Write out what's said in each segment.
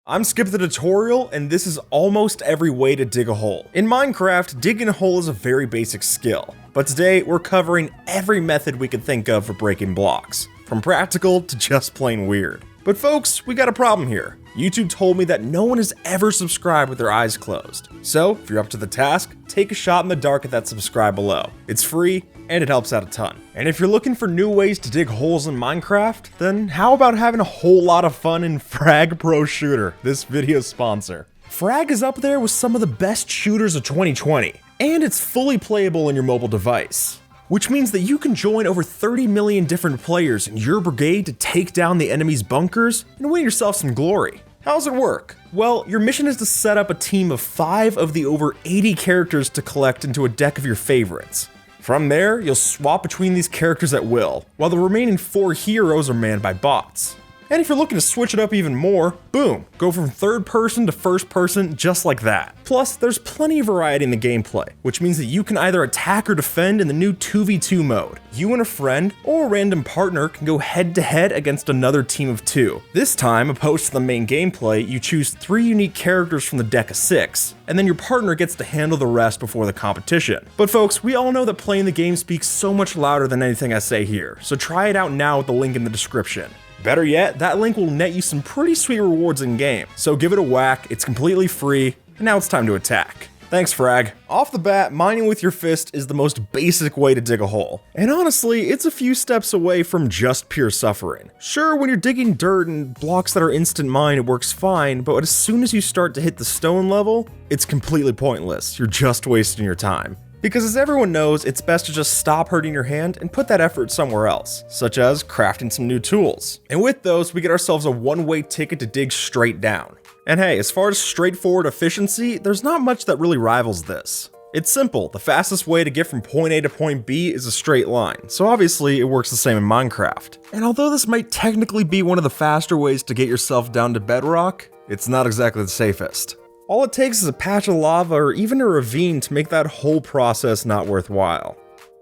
I'm Skip the Tutorial, and this is almost every way to dig a hole. In Minecraft, digging a hole is a very basic skill, but today we're covering every method we could think of for breaking blocks, from practical to just plain weird. But folks, we got a problem here. YouTube told me that no one has ever subscribed with their eyes closed. So, if you're up to the task, take a shot in the dark at that subscribe below. It's free, and it helps out a ton. And if you're looking for new ways to dig holes in Minecraft, then how about having a whole lot of fun in Frag Pro Shooter, this video's sponsor. Frag is up there with some of the best shooters of 2020, and it's fully playable on your mobile device. Which means that you can join over 30 million different players in your brigade to take down the enemy's bunkers and win yourself some glory. How does it work? Well, your mission is to set up a team of 5 of the over 80 characters to collect into a deck of your favorites. From there, you'll swap between these characters at will, while the remaining 4 heroes are manned by bots. And if you're looking to switch it up even more, boom, go from third person to first person just like that. Plus, there's plenty of variety in the gameplay, which means that you can either attack or defend in the new 2v2 mode. You and a friend or a random partner can go head to head against another team of 2. This time, opposed to the main gameplay, you choose 3 unique characters from the deck of 6, and then your partner gets to handle the rest before the competition. But folks, we all know that playing the game speaks so much louder than anything I say here, so try it out now with the link in the description. Better yet, that link will net you some pretty sweet rewards in game, so give it a whack, it's completely free, and now it's time to attack. Thanks, Frag. Off the bat, mining with your fist is the most basic way to dig a hole. And honestly, it's a few steps away from just pure suffering. Sure, when you're digging dirt and blocks that are instant mine, it works fine, but as soon as you start to hit the stone level, it's completely pointless. You're just wasting your time. Because as everyone knows, it's best to just stop hurting your hand and put that effort somewhere else, such as crafting some new tools. And with those, we get ourselves a one-way ticket to dig straight down. And hey, as far as straightforward efficiency, there's not much that really rivals this. It's simple, the fastest way to get from point A to point B is a straight line, so obviously it works the same in Minecraft. And although this might technically be one of the faster ways to get yourself down to bedrock, it's not exactly the safest. All it takes is a patch of lava or even a ravine to make that whole process not worthwhile.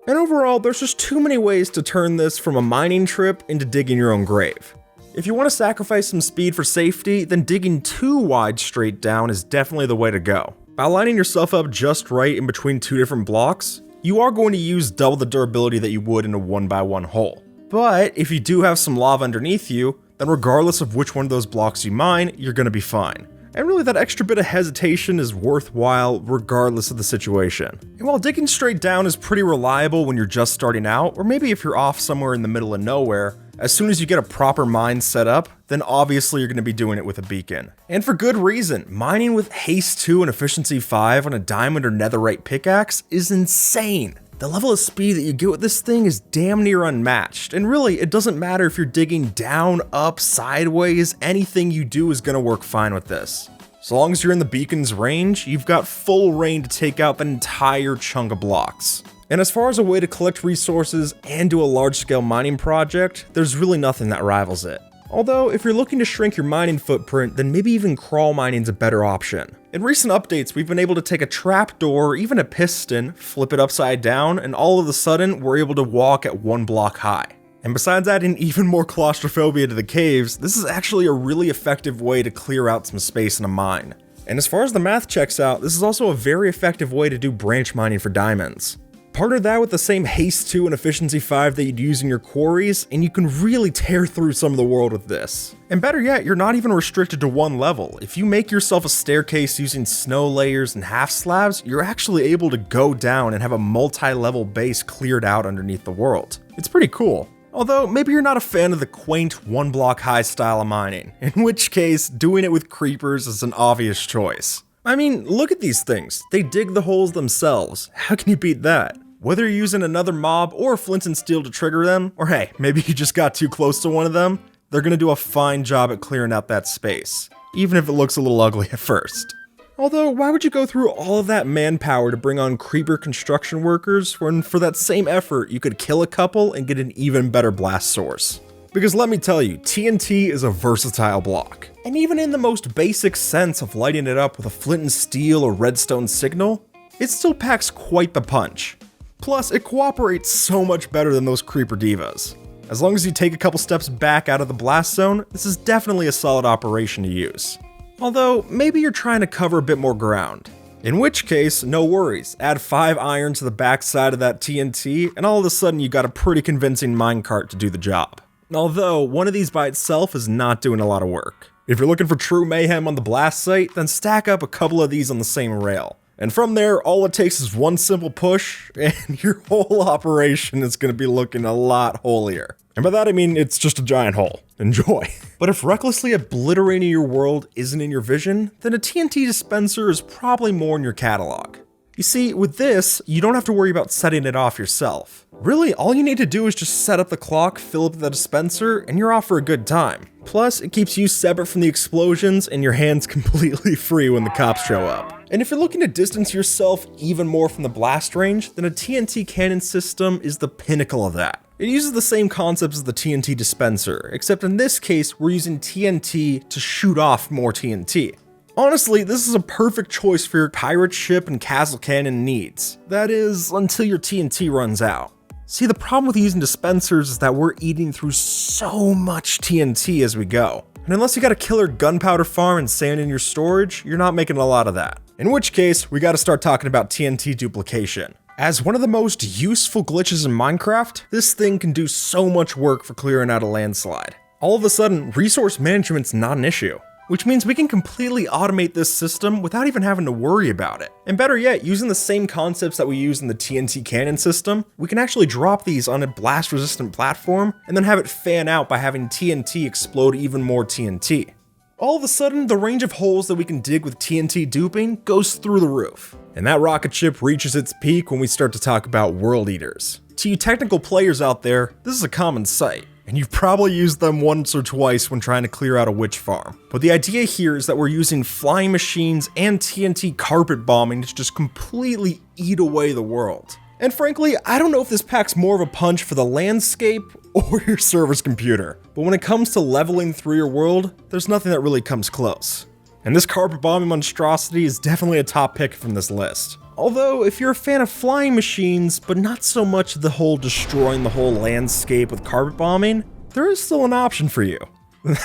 And overall, there's just too many ways to turn this from a mining trip into digging your own grave. If you want to sacrifice some speed for safety, then digging too wide straight down is definitely the way to go. By lining yourself up just right in between 2 different blocks, you are going to use double the durability that you would in a 1x1 hole. But if you do have some lava underneath you, then regardless of which one of those blocks you mine, you're going to be fine. And really, that extra bit of hesitation is worthwhile regardless of the situation. And while digging straight down is pretty reliable when you're just starting out, or maybe if you're off somewhere in the middle of nowhere, as soon as you get a proper mine set up, then obviously you're going to be doing it with a beacon. And for good reason, mining with haste 2 and efficiency 5 on a diamond or netherite pickaxe is insane. The level of speed that you get with this thing is damn near unmatched, and really, it doesn't matter if you're digging down, up, sideways, anything you do is gonna work fine with this. So long as you're in the beacon's range, you've got full reign to take out that entire chunk of blocks. And as far as a way to collect resources and do a large-scale mining project, there's really nothing that rivals it. Although, if you're looking to shrink your mining footprint, then maybe even crawl mining's a better option. In recent updates, we've been able to take a trapdoor or even a piston, flip it upside down, and all of a sudden, we're able to walk at 1 block high. And besides adding even more claustrophobia to the caves, this is actually a really effective way to clear out some space in a mine. And as far as the math checks out, this is also a very effective way to do branch mining for diamonds. Partner that with the same haste 2 and efficiency 5 that you'd use in your quarries, and you can really tear through some of the world with this. And better yet, you're not even restricted to one level. If you make yourself a staircase using snow layers and half slabs, you're actually able to go down and have a multi-level base cleared out underneath the world. It's pretty cool. Although, maybe you're not a fan of the quaint 1 block high style of mining, in which case, doing it with creepers is an obvious choice. I mean, look at these things. They dig the holes themselves. How can you beat that? Whether you're using another mob or flint and steel to trigger them, or hey, maybe you just got too close to one of them, they're gonna do a fine job at clearing out that space, even if it looks a little ugly at first. Although, why would you go through all of that manpower to bring on creeper construction workers when for that same effort you could kill a couple and get an even better blast source? Because let me tell you, TNT is a versatile block. And even in the most basic sense of lighting it up with a flint and steel or redstone signal, it still packs quite the punch. Plus, it cooperates so much better than those creeper divas. As long as you take a couple steps back out of the blast zone, this is definitely a solid operation to use. Although, maybe you're trying to cover a bit more ground. In which case, no worries, add 5 iron to the backside of that TNT, and all of a sudden you got a pretty convincing minecart to do the job. Although, one of these by itself is not doing a lot of work. If you're looking for true mayhem on the blast site, then stack up a couple of these on the same rail. And from there, all it takes is one simple push, and your whole operation is going to be looking a lot holier. And by that I mean it's just a giant hole. Enjoy. But if recklessly obliterating your world isn't in your vision, then a TNT dispenser is probably more in your catalog. You see, with this, you don't have to worry about setting it off yourself. Really, all you need to do is just set up the clock, fill up the dispenser, and you're off for a good time. Plus, it keeps you separate from the explosions and your hands completely free when the cops show up. And if you're looking to distance yourself even more from the blast range, then a TNT cannon system is the pinnacle of that. It uses the same concepts as the TNT dispenser, except in this case, we're using TNT to shoot off more TNT. Honestly, this is a perfect choice for your pirate ship and castle cannon needs. That is, until your TNT runs out. See, the problem with using dispensers is that we're eating through so much TNT as we go. And unless you got a killer gunpowder farm and sand in your storage, you're not making a lot of that. In which case, we gotta start talking about TNT duplication. As one of the most useful glitches in Minecraft, this thing can do so much work for clearing out a landslide. All of a sudden, resource management's not an issue, which means we can completely automate this system without even having to worry about it. And better yet, using the same concepts that we use in the TNT cannon system, we can actually drop these on a blast-resistant platform and then have it fan out by having TNT explode even more TNT. All of a sudden, the range of holes that we can dig with TNT duping goes through the roof. And that rocket ship reaches its peak when we start to talk about world eaters. To you technical players out there, this is a common sight, and you've probably used them once or twice when trying to clear out a witch farm. But the idea here is that we're using flying machines and TNT carpet bombing to just completely eat away the world. And frankly, I don't know if this packs more of a punch for the landscape or your server's computer, but when it comes to leveling through your world, there's nothing that really comes close. And this carpet bombing monstrosity is definitely a top pick from this list. Although, if you're a fan of flying machines, but not so much the whole destroying the whole landscape with carpet bombing, there is still an option for you.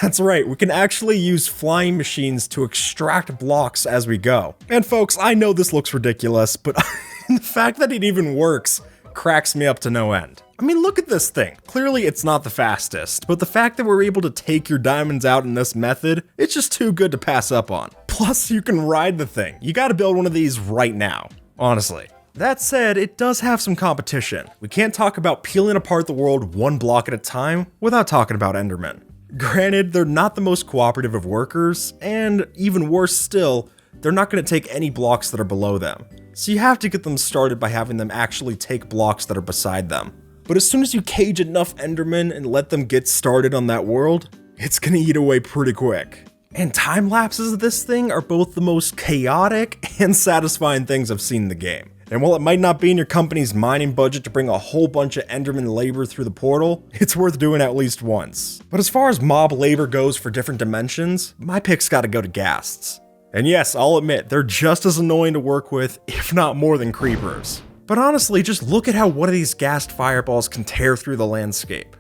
That's right, we can actually use flying machines to extract blocks as we go. And folks, I know this looks ridiculous, but the fact that it even works cracks me up to no end. I mean, look at this thing. Clearly it's not the fastest, but the fact that we're able to take your diamonds out in this method, it's just too good to pass up on. Plus, you can ride the thing. You gotta build one of these right now, honestly. That said, it does have some competition. We can't talk about peeling apart the world one block at a time without talking about Endermen. Granted, they're not the most cooperative of workers, and even worse still, they're not gonna take any blocks that are below them. So you have to get them started by having them actually take blocks that are beside them. But as soon as you cage enough Endermen and let them get started on that world, it's gonna eat away pretty quick. And time lapses of this thing are both the most chaotic and satisfying things I've seen in the game. And while it might not be in your company's mining budget to bring a whole bunch of Enderman labor through the portal, it's worth doing at least once. But as far as mob labor goes for different dimensions, my pick's gotta go to ghasts. And yes, I'll admit, they're just as annoying to work with, if not more than creepers. But honestly, just look at how one of these ghast fireballs can tear through the landscape.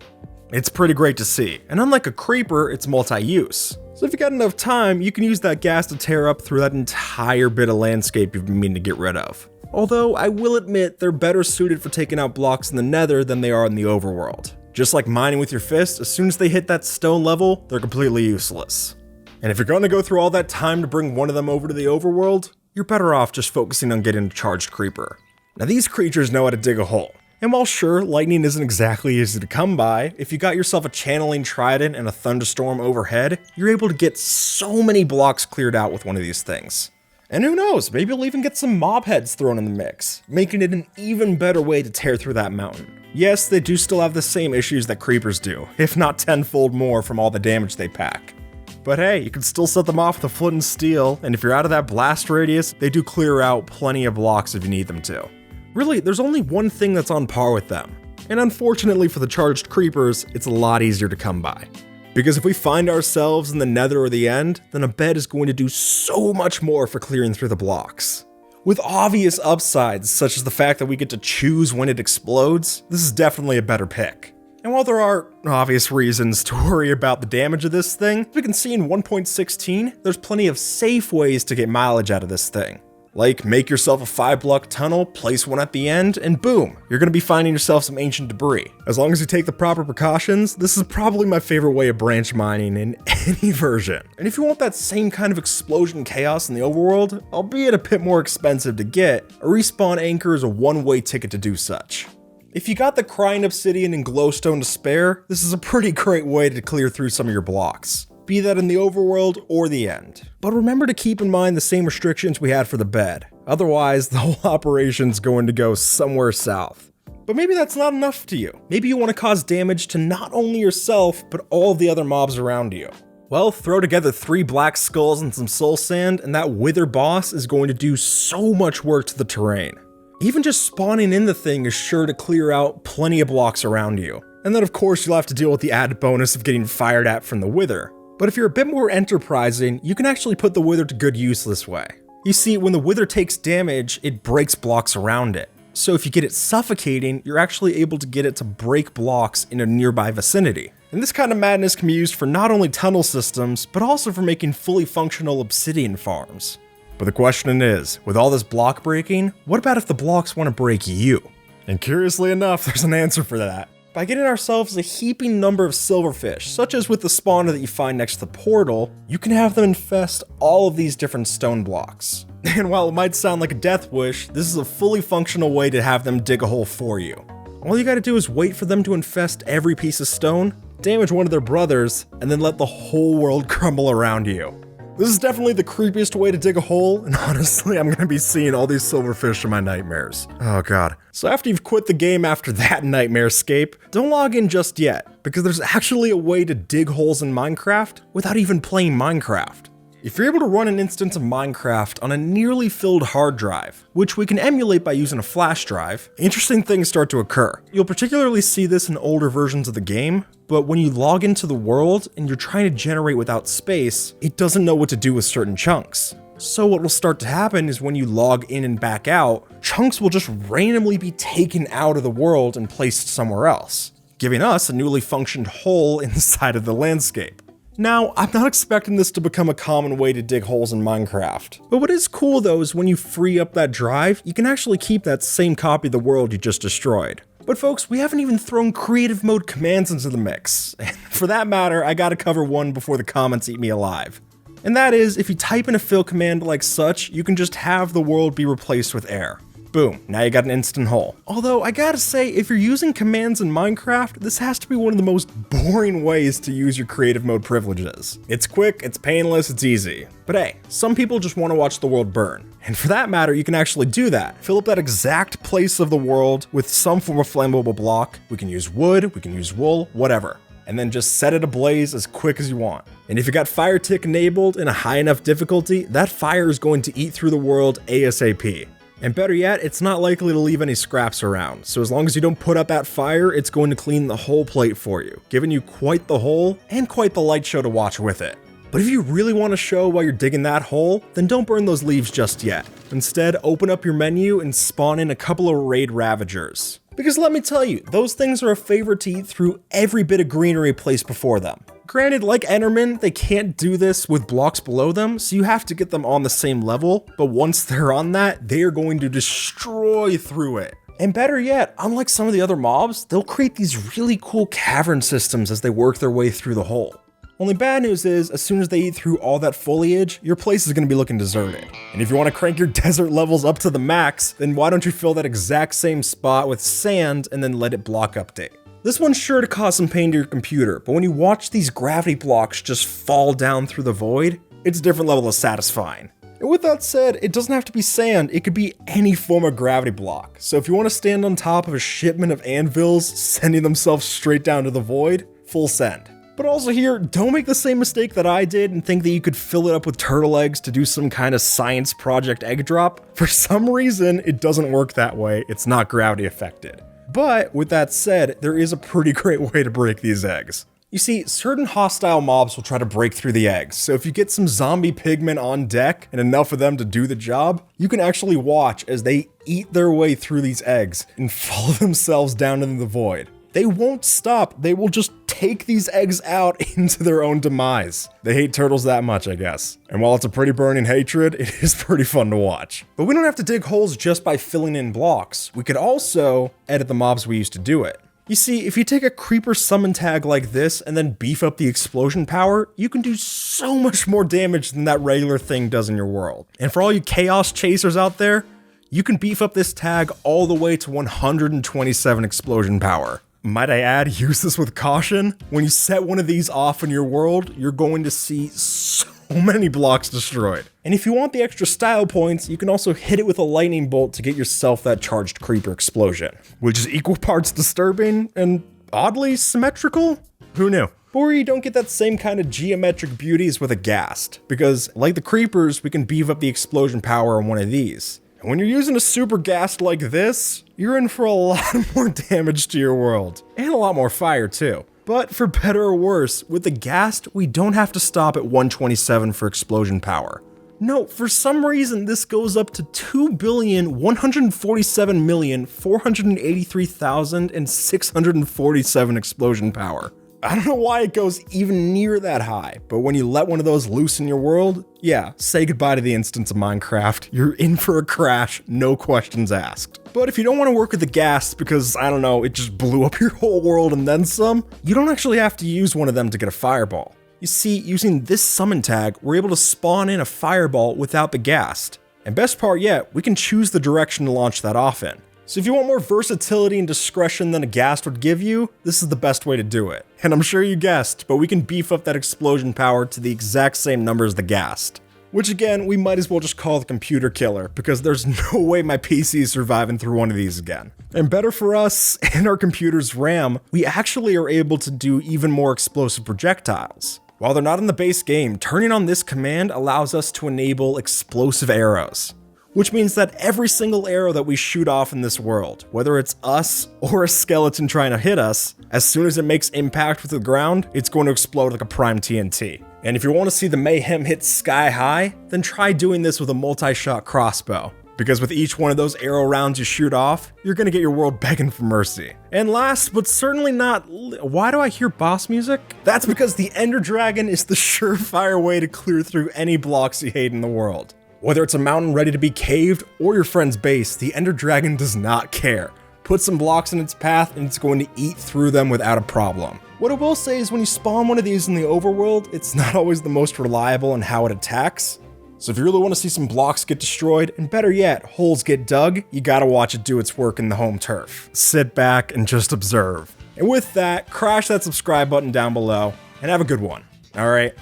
It's pretty great to see, and unlike a creeper, it's multi-use. So if you got enough time, you can use that gas to tear up through that entire bit of landscape you've been meaning to get rid of. Although, I will admit, they're better suited for taking out blocks in the nether than they are in the overworld. Just like mining with your fist, as soon as they hit that stone level, they're completely useless. And if you're going to go through all that time to bring one of them over to the overworld, you're better off just focusing on getting a charged creeper. Now these creatures know how to dig a hole. And while sure, lightning isn't exactly easy to come by, if you got yourself a channeling trident and a thunderstorm overhead, you're able to get so many blocks cleared out with one of these things. And who knows, maybe you'll even get some mob heads thrown in the mix, making it an even better way to tear through that mountain. Yes, they do still have the same issues that creepers do, if not tenfold more from all the damage they pack. But hey, you can still set them off with a flint and steel, and if you're out of that blast radius, they do clear out plenty of blocks if you need them to. Really, there's only one thing that's on par with them, and unfortunately for the charged creepers, it's a lot easier to come by. Because if we find ourselves in the nether or the end, then a bed is going to do so much more for clearing through the blocks. With obvious upsides, such as the fact that we get to choose when it explodes, this is definitely a better pick. And while there are obvious reasons to worry about the damage of this thing, as we can see in 1.16, there's plenty of safe ways to get mileage out of this thing. Like, make yourself a 5-block tunnel, place one at the end, and boom, you're gonna be finding yourself some ancient debris. As long as you take the proper precautions, this is probably my favorite way of branch mining in any version. And if you want that same kind of explosion chaos in the overworld, albeit a bit more expensive to get, a respawn anchor is a one-way ticket to do such. If you got the crying obsidian and glowstone to spare, this is a pretty great way to clear through some of your blocks, be that in the overworld or the end. But remember to keep in mind the same restrictions we had for the bed. Otherwise, the whole operation's going to go somewhere south. But maybe that's not enough to you. Maybe you want to cause damage to not only yourself, but all of the other mobs around you. Well, throw together 3 black skulls and some soul sand, and that wither boss is going to do so much work to the terrain. Even just spawning in the thing is sure to clear out plenty of blocks around you. And then of course you'll have to deal with the added bonus of getting fired at from the wither. But if you're a bit more enterprising, you can actually put the wither to good use this way. You see, when the wither takes damage, it breaks blocks around it. So if you get it suffocating, you're actually able to get it to break blocks in a nearby vicinity. And this kind of madness can be used for not only tunnel systems, but also for making fully functional obsidian farms. But the question is, with all this block breaking, what about if the blocks want to break you? And curiously enough, there's an answer for that. By getting ourselves a heaping number of silverfish, such as with the spawner that you find next to the portal, you can have them infest all of these different stone blocks. And while it might sound like a death wish, this is a fully functional way to have them dig a hole for you. All you gotta do is wait for them to infest every piece of stone, damage one of their brothers, and then let the whole world crumble around you. This is definitely the creepiest way to dig a hole, and honestly, I'm gonna be seeing all these silverfish in my nightmares. Oh god. So after you've quit the game after that nightmarescape, don't log in just yet, because there's actually a way to dig holes in Minecraft without even playing Minecraft. If you're able to run an instance of Minecraft on a nearly filled hard drive, which we can emulate by using a flash drive, interesting things start to occur. You'll particularly see this in older versions of the game, but when you log into the world and you're trying to generate without space, it doesn't know what to do with certain chunks. So what will start to happen is when you log in and back out, chunks will just randomly be taken out of the world and placed somewhere else, giving us a newly functioned hole inside of the landscape. Now, I'm not expecting this to become a common way to dig holes in Minecraft, but what is cool though is when you free up that drive, you can actually keep that same copy of the world you just destroyed. But folks, we haven't even thrown creative mode commands into the mix, and for that matter, I gotta cover one before the comments eat me alive. And that is, if you type in a fill command like such, you can just have the world be replaced with air. Boom, now you got an instant hole. Although, I gotta say, if you're using commands in Minecraft, this has to be one of the most boring ways to use your creative mode privileges. It's quick, it's painless, it's easy. But hey, some people just want to watch the world burn. And for that matter, you can actually do that. Fill up that exact place of the world with some form of flammable block. We can use wood, we can use wool, whatever. And then just set it ablaze as quick as you want. And if you got fire tick enabled in a high enough difficulty, that fire is going to eat through the world ASAP. And better yet, it's not likely to leave any scraps around, so as long as you don't put out that fire, it's going to clean the whole plate for you, giving you quite the hole and quite the light show to watch with it. But if you really want to show while you're digging that hole, then don't burn those leaves just yet. Instead, open up your menu and spawn in a couple of raid ravagers. Because let me tell you, those things are a favorite to eat through every bit of greenery placed before them. Granted, like Endermen, they can't do this with blocks below them, so you have to get them on the same level, but once they're on that, they are going to destroy through it. And better yet, unlike some of the other mobs, they'll create these really cool cavern systems as they work their way through the hole. Only bad news is, as soon as they eat through all that foliage, your place is going to be looking deserted. And if you want to crank your desert levels up to the max, then why don't you fill that exact same spot with sand and then let it block update? This one's sure to cause some pain to your computer, but when you watch these gravity blocks just fall down through the void, it's a different level of satisfying. And with that said, it doesn't have to be sand, it could be any form of gravity block. So if you want to stand on top of a shipment of anvils sending themselves straight down to the void, full send. But also here, don't make the same mistake that I did and think that you could fill it up with turtle eggs to do some kind of science project egg drop. For some reason, it doesn't work that way, it's not gravity affected. But with that said, there is a pretty great way to break these eggs. You see, certain hostile mobs will try to break through the eggs, so if you get some zombie pigmen on deck and enough of them to do the job, you can actually watch as they eat their way through these eggs and fall themselves down into the void. they won't stop. They will just take these eggs out into their own demise. They hate turtles that much, I guess. And while it's a pretty burning hatred, it is pretty fun to watch. But we don't have to dig holes just by filling in blocks. We could also edit the mobs we use to do it. You see, if you take a creeper summon tag like this and then beef up the explosion power, you can do so much more damage than that regular thing does in your world. And for all you chaos chasers out there, you can beef up this tag all the way to 127 explosion power. Might I add, use this with caution. When you set one of these off in your world, you're going to see so many blocks destroyed. And if you want the extra style points, you can also hit it with a lightning bolt to get yourself that charged creeper explosion, which is equal parts disturbing and oddly symmetrical? Who knew? Or you don't get that same kind of geometric beauty as with a ghast, because like the creepers, we can beef up the explosion power on one of these. And when you're using a super ghast like this, you're in for a lot more damage to your world. And a lot more fire too. But for better or worse, with the ghast, we don't have to stop at 127 for explosion power. No, for some reason this goes up to 2,147,483,647 explosion power. I don't know why it goes even near that high, but when you let one of those loose in your world, yeah, say goodbye to the instance of Minecraft. You're in for a crash, no questions asked. But if you don't want to work with the ghast because, I don't know, it just blew up your whole world and then some, you don't actually have to use one of them to get a fireball. You see, using this summon tag, we're able to spawn in a fireball without the ghast. And best part yet, we can choose the direction to launch that off in. So if you want more versatility and discretion than a ghast would give you, this is the best way to do it. And I'm sure you guessed, but we can beef up that explosion power to the exact same number as the ghast. Which again, we might as well just call the computer killer, because there's no way my PC is surviving through one of these again. And better for us and our computer's RAM, we actually are able to do even more explosive projectiles. While they're not in the base game, turning on this command allows us to enable explosive arrows. Which means that every single arrow that we shoot off in this world, whether it's us or a skeleton trying to hit us, as soon as it makes impact with the ground, it's going to explode like a prime TNT. And if you want to see the mayhem hit sky high, then try doing this with a multi-shot crossbow. Because with each one of those arrow rounds you shoot off, you're gonna get your world begging for mercy. And last, but certainly not, why do I hear boss music? That's because the Ender Dragon is the surefire way to clear through any blocks you hate in the world. Whether it's a mountain ready to be caved or your friend's base, the Ender Dragon does not care. Put some blocks in its path and it's going to eat through them without a problem. What I will say is when you spawn one of these in the overworld, it's not always the most reliable in how it attacks. So if you really want to see some blocks get destroyed, and better yet, holes get dug, you gotta watch it do its work in the home turf. Sit back and just observe. And with that, crash that subscribe button down below, and have a good one. Alright?